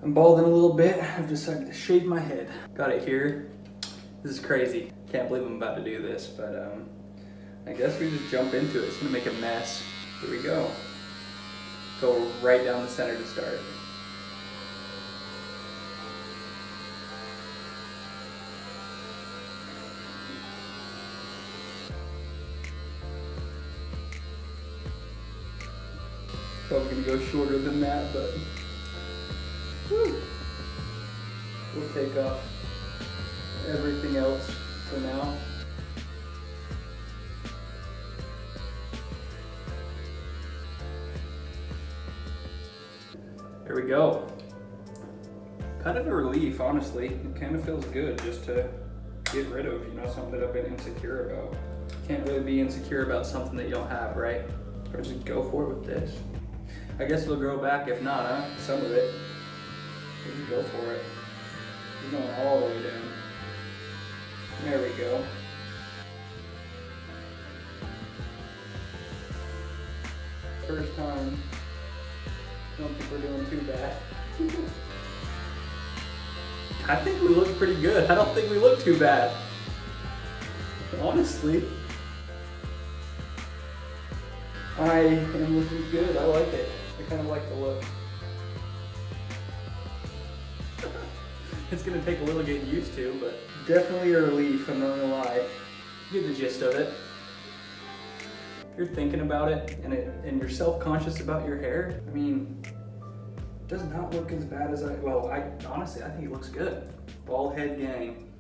I'm balding a little bit. I've decided to shave my head. Got it here. This is crazy. Can't believe I'm about to do this, but I guess we just jump into it. It's gonna make a mess. Here we go. Go right down the center to start. Probably gonna go shorter than that, but whew. We'll take off everything else for now. There we go. Kind of a relief, honestly. It kind of feels good just to get rid of, you know, something that I've been insecure about. Can't really be insecure about something that you don't have, right? Or just go for it with this. I guess it'll grow back if not, huh? Some of it. We can go for it. We're going all the way down. There we go. First time. Don't think we're doing too bad. I think we look pretty good. I don't think we look too bad. Honestly. I am looking good. I like it. I kind of like the look. It's gonna take a little getting used to, but definitely a relief, I'm not gonna lie. You get the gist of it. If you're thinking about it and you're self-conscious about your hair, I mean, it does not look as bad as honestly, I think it looks good. Bald head gang.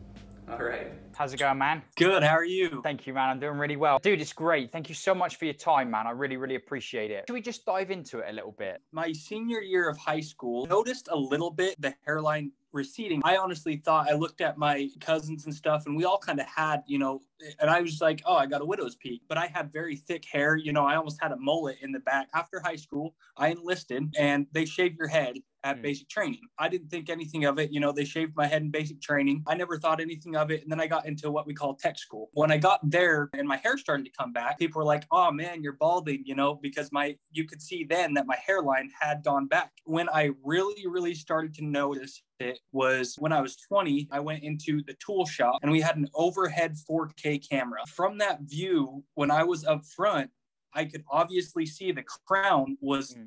All right. How's it going, man? Good, how are you? Thank you, man. I'm doing really well. Dude, it's great. Thank you so much for your time, man. I really, really appreciate it. Should we just dive into it a little bit? My senior year of high school, noticed a little bit the hairline receding. I honestly thought, I looked at my cousins and stuff, and we all kind of had, you know, and I was like, oh, I got a widow's peak. But I had very thick hair. You know, I almost had a mullet in the back. After high school, I enlisted, and they shaved your head at basic training. I didn't think anything of it. You know, they shaved my head in basic training. I never thought anything of it. And then I got into what we call tech school. When I got there and my hair started to come back, people were like, oh man, you're balding, you know, because you could see then that my hairline had gone back. When I really, really started to notice it was when I was 20, I went into the tool shop and we had an overhead 4K camera. From that view, when I was up front, I could obviously see the crown was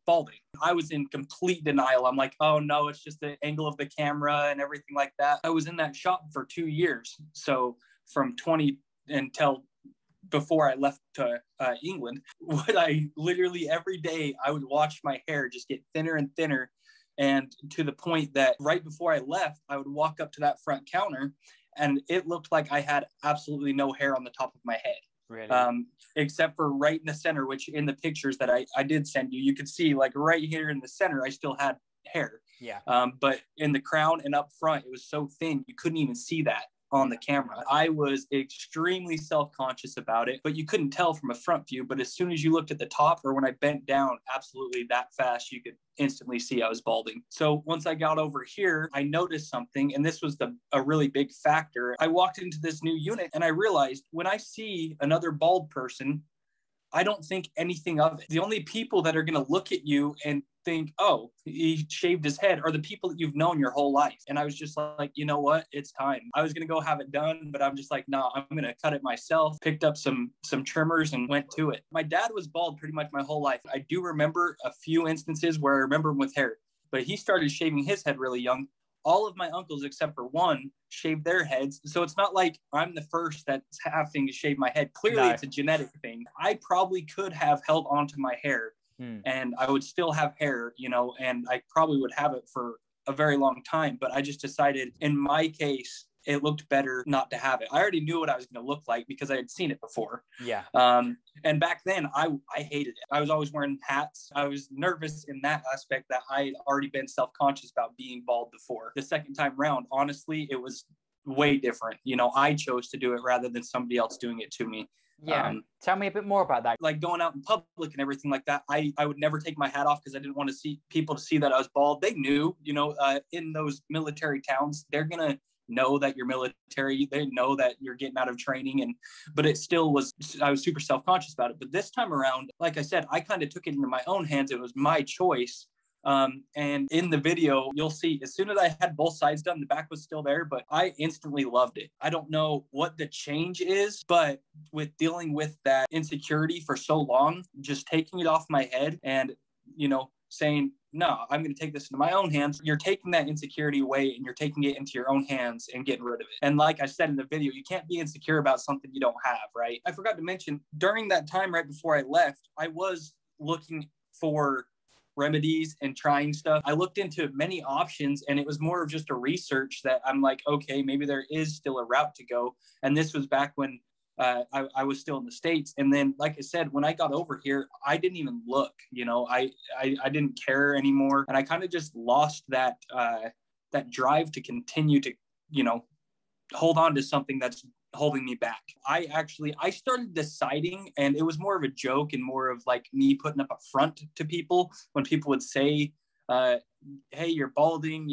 balding. I was in complete denial. I'm like, oh no, it's just the angle of the camera and everything like that. I was in that shop for 2 years. So from 20 until before I left to England, what I literally every day, I would watch my hair just get thinner and thinner. And to the point that right before I left, I would walk up to that front counter and it looked like I had absolutely no hair on the top of my head. Really? Except for right in the center, which in the pictures that I did send you, you could see like right here in the center, I still had hair. Yeah. But in the crown and up front, it was so thin, you couldn't even see that on the camera. I was extremely self-conscious about it, but you couldn't tell from a front view. But as soon as you looked at the top or when I bent down, absolutely that fast, you could instantly see I was balding. So once I got over here, I noticed something, and this was a really big factor. I walked into this new unit and I realized when I see another bald person, I don't think anything of it. The only people that are going to look at you and think, oh, he shaved his head are the people that you've known your whole life. And I was just like, you know what? It's time. I was going to go have it done, but I'm just like, no, I'm going to cut it myself. Picked up some trimmers and went to it. My dad was bald pretty much my whole life. I do remember a few instances where I remember him with hair, but he started shaving his head really young. All of my uncles, except for one, shaved their heads. So it's not like I'm the first that's having to shave my head. Clearly, It's a genetic thing. I probably could have held onto my hair and I would still have hair, you know, and I probably would have it for a very long time. But I just decided in my case, it looked better not to have it. I already knew what I was going to look like because I had seen it before. Yeah. And back then I hated it. I was always wearing hats. I was nervous in that aspect that I had already been self-conscious about being bald before. The second time round, honestly, it was way different. You know, I chose to do it rather than somebody else doing it to me. Yeah. Tell me a bit more about that. Like going out in public and everything like that, I would never take my hat off because I didn't want to see people to see that I was bald. They knew, you know, in those military towns, they're going to know that you're military. They know that you're getting out of training. But it still was, I was super self-conscious about it. But this time around, like I said, I kind of took it into my own hands. It was my choice And in the video, you'll see as soon as I had both sides done, the back was still there, but I instantly loved it. I don't know what the change is, but with dealing with that insecurity for so long, just taking it off my head and, saying, no, I'm going to take this into my own hands. You're taking that insecurity away and you're taking it into your own hands and getting rid of it. And like I said in the video, you can't be insecure about something you don't have, right? I forgot to mention, during that time right before I left, I was looking for remedies and trying stuff. I looked into many options and it was more of just a research that I'm like, okay, maybe there is still a route to go. And this was back when I was still in the States. And then, like I said, when I got over here, I didn't even look, I didn't care anymore. And I kind of just lost that drive to continue to, hold on to something that's holding me back. I started deciding, and it was more of a joke and more of like me putting up a front to people when people would say, hey, you're balding,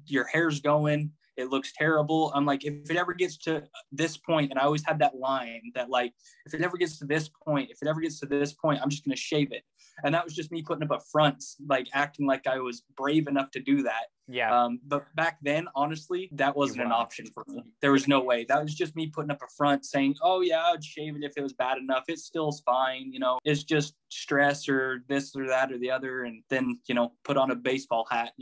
your hair's going, it looks terrible. I'm like, if it ever gets to this point, and I always had that line that like, if it ever gets to this point, I'm just going to shave it. And that was just me putting up a front, like acting like I was brave enough to do that. Yeah. But back then, honestly, that wasn't an option for me. There was no way. That was just me putting up a front saying, oh yeah, I'd shave it if it was bad enough. It still's fine. It's just stress or this or that or the other. And then, put on a baseball hat,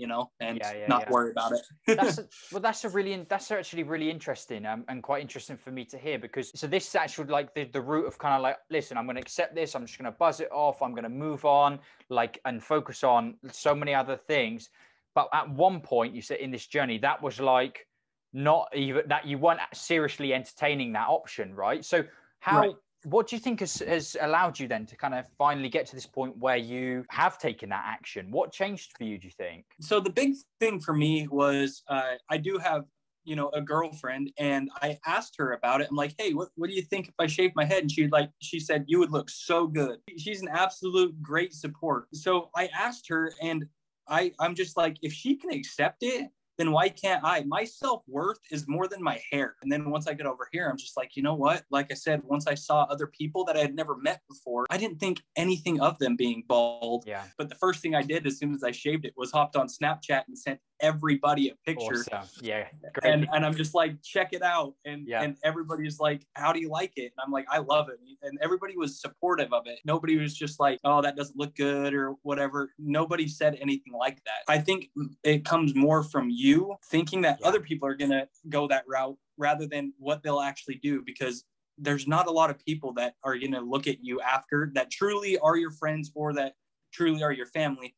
and not worry about it. That's actually really interesting and quite interesting for me to hear, because so this is actually like the route of kind of like, listen, I'm going to accept this. I'm just going to buzz it off. I'm going to move on, like, and focus on so many other things. But at one point, you said in this journey, that was like not even that you weren't seriously entertaining that option, right? So what do you think has allowed you then to kind of finally get to this point where you have taken that action? What changed for you, do you think? So the big thing for me was I do have, a girlfriend, and I asked her about it. I'm like, hey, what do you think if I shave my head? And she said, you would look so good. She's an absolute great support. So I asked her, and I'm just like, if she can accept it, then why can't I? My self-worth is more than my hair. And then once I get over here, I'm just like, you know what? Like I said, once I saw other people that I had never met before, I didn't think anything of them being bald. Yeah. But the first thing I did as soon as I shaved it was hopped on Snapchat and sent everybody a picture. Awesome. Yeah. Great. And I'm just like, check it out. And everybody's like, how do you like it? And I'm like, I love it. And everybody was supportive of it. Nobody was just like, oh, that doesn't look good or whatever. Nobody said anything like that. I think it comes more from you thinking that other people are going to go that route rather than what they'll actually do, because there's not a lot of people that are going to look at you after that truly are your friends or that truly are your family,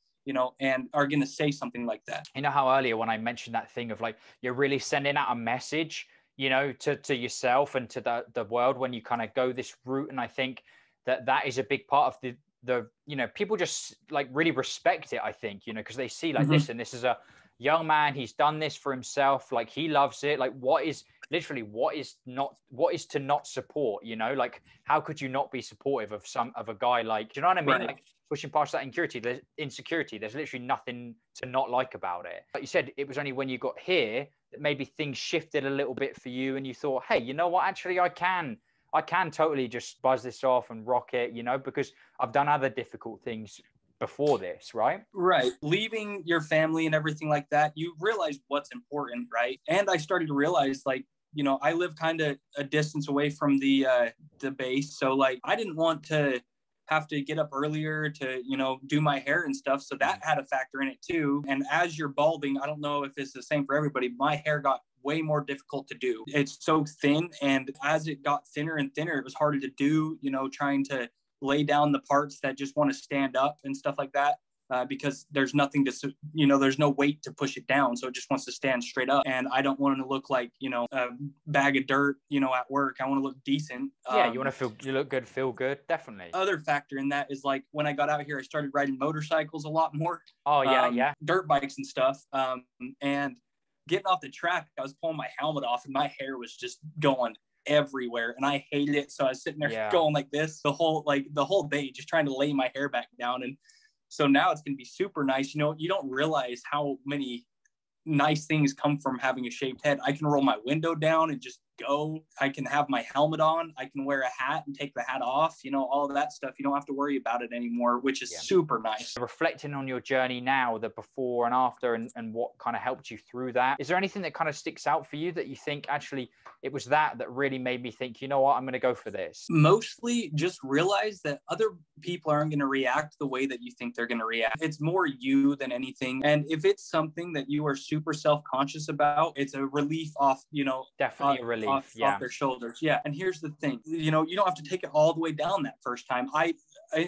and are going to say something like that. How earlier when I mentioned that thing of like, you're really sending out a message, to yourself and to the world when you kind of go this route. And I think that is a big part of the people just like really respect it, I think, because they see like, listen, this is a young man, he's done this for himself, like he loves it. Like what is to not support, like how could you not be supportive of a guy like, do you know what I mean? Right. Like pushing past that insecurity, there's literally nothing to not like about it. Like you said, it was only when you got here that maybe things shifted a little bit for you and you thought, hey, you know what, actually I can totally just buzz this off and rock it, because I've done other difficult things before this, right? Right. Leaving your family and everything like that, you realize what's important, right? And I started to realize, like, I live kind of a distance away from the base. So like, I didn't want to have to get up earlier to, do my hair and stuff. So that had a factor in it too. And as you're balding, I don't know if it's the same for everybody. My hair got way more difficult to do. It's so thin. And as it got thinner and thinner, it was harder to do, trying to lay down the parts that just want to stand up and stuff like that, because there's nothing to, there's no weight to push it down. So it just wants to stand straight up. And I don't want to look like, a bag of dirt, at work. I want to look decent. Yeah, you look good, feel good. Definitely. Other factor in that is like when I got out here, I started riding motorcycles a lot more. Oh, yeah. Dirt bikes and stuff. And getting off the track, I was pulling my helmet off and my hair was just going everywhere and I hated it. So I was sitting there going like this the whole day, just trying to lay my hair back down. And so now it's going to be super nice. You don't realize how many nice things come from having a shaved head. I can roll my window down and just go. I can have my helmet on. I can wear a hat and take the hat off. You know, all of that stuff. You don't have to worry about it anymore, which is super nice. Reflecting on your journey now, the before and after, and what kind of helped you through that, is there anything that kind of sticks out for you that you think actually it was that really made me think, you know what, I'm going to go for this? Mostly just realize that other people aren't going to react the way that you think they're going to react. It's more you than anything. And if it's something that you are super self-conscious about, it's a relief off, you know, definitely a relief off their shoulders. Yeah. And here's the thing, you know, you don't have to take it all the way down that first time.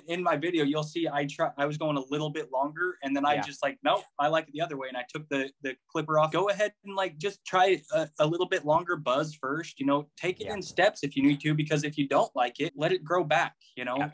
In my video, you'll see I was going a little bit longer, and then I just like, nope, I like it the other way. And I took the clipper off. Go ahead and like, just try a little bit longer buzz first, you know, take it in steps if you need to, because if you don't like it, let it grow back, you know?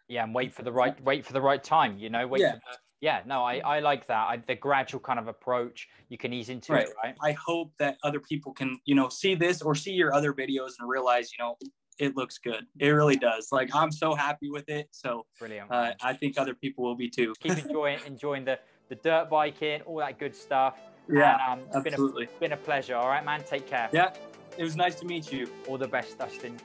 And wait for the right time, you know, I like that. The gradual kind of approach, you can ease into it, right? I hope that other people can, you know, see this or see your other videos and realize, you know, it looks good. It really does. Like, I'm so happy with it. So brilliant. I think other people will be too. Keep enjoying the dirt biking, all that good stuff. Yeah, and, absolutely. Been a pleasure. All right, man. Take care. Yeah, it was nice to meet you. All the best, Dustin.